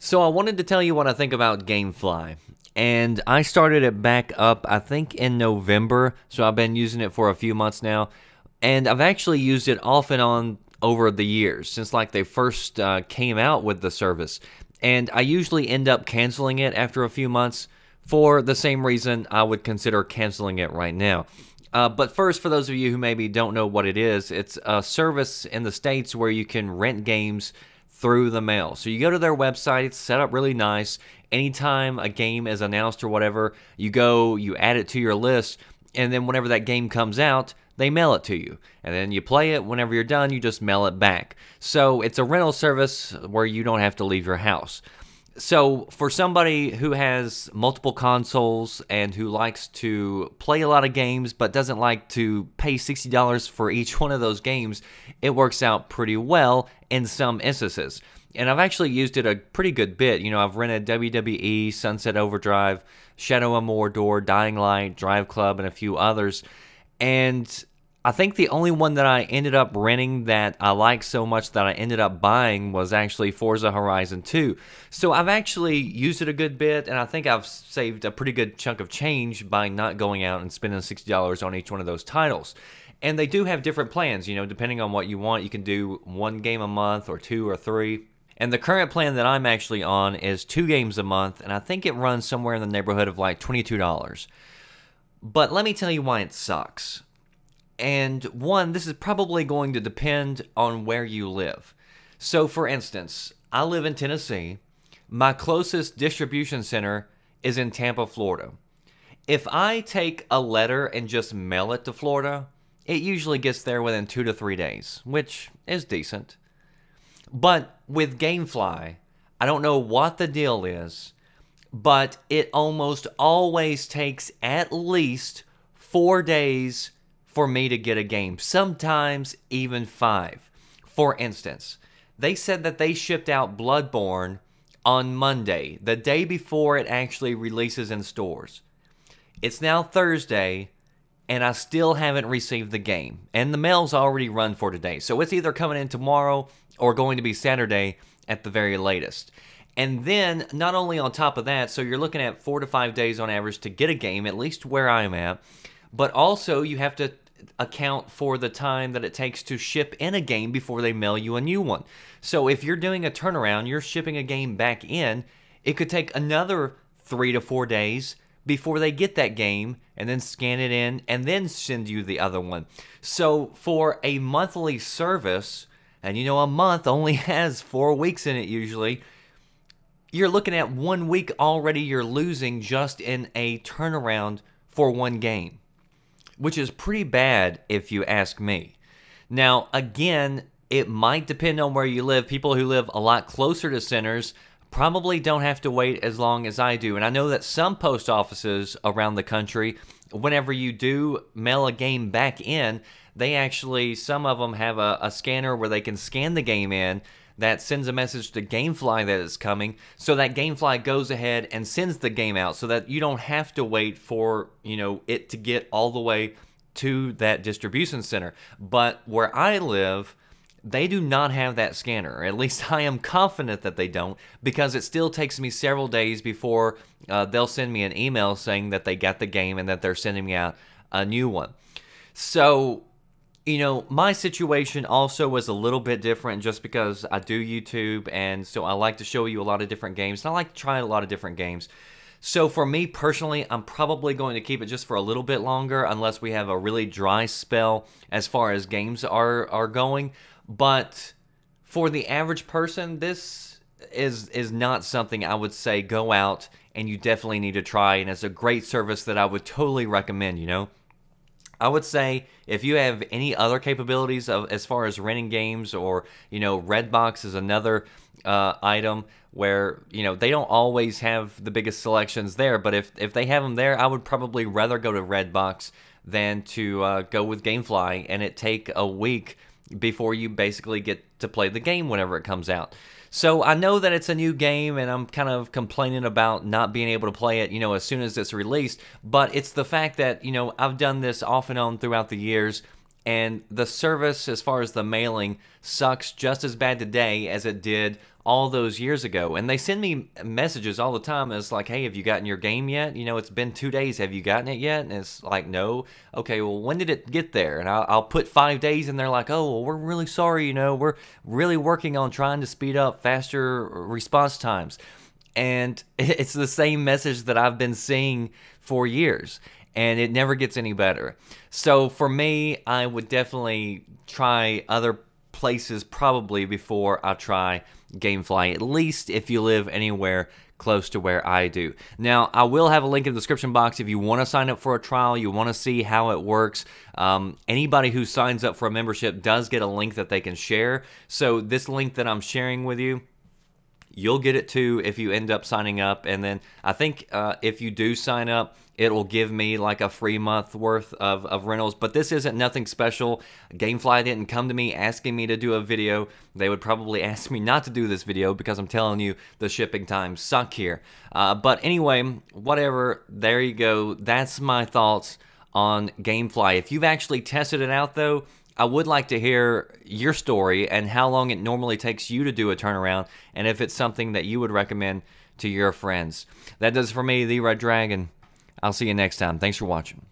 So I wanted to tell you what I think about Gamefly. And I started it back up, I think, in November. So I've been using it for a few months now. And I've actually used it off and on over the years, since like they first came out with the service. And I usually end up canceling it after a few months for the same reason I would consider canceling it right now. But first, for those of you who maybe don't know what it is, it's a service in the States where you can rent games through the mail. So you go to their website, it's set up really nice. Anytime a game is announced or whatever, you go, you add it to your list, and then whenever that game comes out, they mail it to you. And then you play it. Whenever you're done, you just mail it back. So it's a rental service where you don't have to leave your house. So for somebody who has multiple consoles and who likes to play a lot of games but doesn't like to pay $60 for each one of those games, it works out pretty well in some instances. And I've actually used it a pretty good bit. You know, I've rented WWE, Sunset Overdrive, Shadow of Mordor, Dying Light, Drive Club, and a few others. And I think the only one that I ended up renting that I liked so much that I ended up buying was actually Forza Horizon 2. So I've actually used it a good bit, and I think I've saved a pretty good chunk of change by not going out and spending $60 on each one of those titles. And they do have different plans, you know, depending on what you want. You can do one game a month or two or three. And the current plan that I'm actually on is 2 games a month, and I think it runs somewhere in the neighborhood of like $22. But let me tell you why it sucks. And one, this is probably going to depend on where you live. So for instance, I live in Tennessee. My closest distribution center is in Tampa, Florida. If I take a letter and just mail it to Florida, it usually gets there within 2 to 3 days, which is decent. But with Gamefly, I don't know what the deal is, but it almost always takes at least 4 days for me to get a game, sometimes even 5. For instance, they said that they shipped out Bloodborne on Monday, the day before it actually releases in stores. It's now Thursday, and I still haven't received the game. And the mail's already run for today, so it's either coming in tomorrow or going to be Saturday at the very latest. And then, not only on top of that, so you're looking at 4 to 5 days on average to get a game, at least where I'm at, but also you have to account for the time that it takes to ship in a game before they mail you a new one. So if you're doing a turnaround, you're shipping a game back in, it could take another 3 to 4 days before they get that game and then scan it in and then send you the other one. So for a monthly service, and you know a month only has 4 weeks in it usually, you're looking at 1 week already you're losing just in a turnaround for one game, which is pretty bad if you ask me. Now, again, it might depend on where you live. People who live a lot closer to centers probably don't have to wait as long as I do. And I know that some post offices around the country, whenever you do mail a game back in, they actually, some of them have a scanner where they can scan the game in that sends a message to Gamefly that it's coming, so that Gamefly goes ahead and sends the game out so that you don't have to wait for, you know, it to get all the way to that distribution center. But where I live, they do not have that scanner, or at least I am confident that they don't, because it still takes me several days before they'll send me an email saying that they got the game and that they're sending me out a new one. So, you know, my situation also was a little bit different just because I do YouTube, and so I like to show you a lot of different games, and I like to try a lot of different games. So for me personally, I'm probably going to keep it just for a little bit longer unless we have a really dry spell as far as games are going. But for the average person, this is not something I would say go out and you definitely need to try, and it's a great service that I would totally recommend, you know. I would say if you have any other capabilities of as far as renting games, or, you know, Redbox is another item where, you know, they don't always have the biggest selections there, but if they have them there, I would probably rather go to Redbox than to go with Gamefly and it take a week before you basically get to play the game whenever it comes out. So I know that it's a new game, and I'm kind of complaining about not being able to play it, you know, as soon as it's released, but it's the fact that, you know, I've done this off and on throughout the years, And the service, as far as the mailing, sucks just as bad today as it did all those years ago. And they send me messages all the time. And it's like, hey, have you gotten your game yet? You know, it's been 2 days. Have you gotten it yet? And it's like, no. Okay, well, when did it get there? And I'll put 5 days, and they're like, oh, well, we're really sorry. You know, we're really working on trying to speed up faster response times. And it's the same message that I've been seeing for years, and it never gets any better. So for me, I would definitely try other places probably before I try Gamefly, at least if you live anywhere close to where I do. Now, I will have a link in the description box if you want to sign up for a trial, you want to see how it works. Anybody who signs up for a membership does get a link that they can share. So this link that I'm sharing with you, you'll get it too if you end up signing up. And then I think if you do sign up, it will give me like a free month worth of rentals. But this isn't nothing special. Gamefly didn't come to me asking me to do a video. They would probably ask me not to do this video because I'm telling you the shipping times suck here. But anyway, whatever, there you go. That's my thoughts on Gamefly. If you've actually tested it out though, I would like to hear your story and how long it normally takes you to do a turnaround, and if it's something that you would recommend to your friends. That does it for me, the Red Dragon. I'll see you next time. Thanks for watching.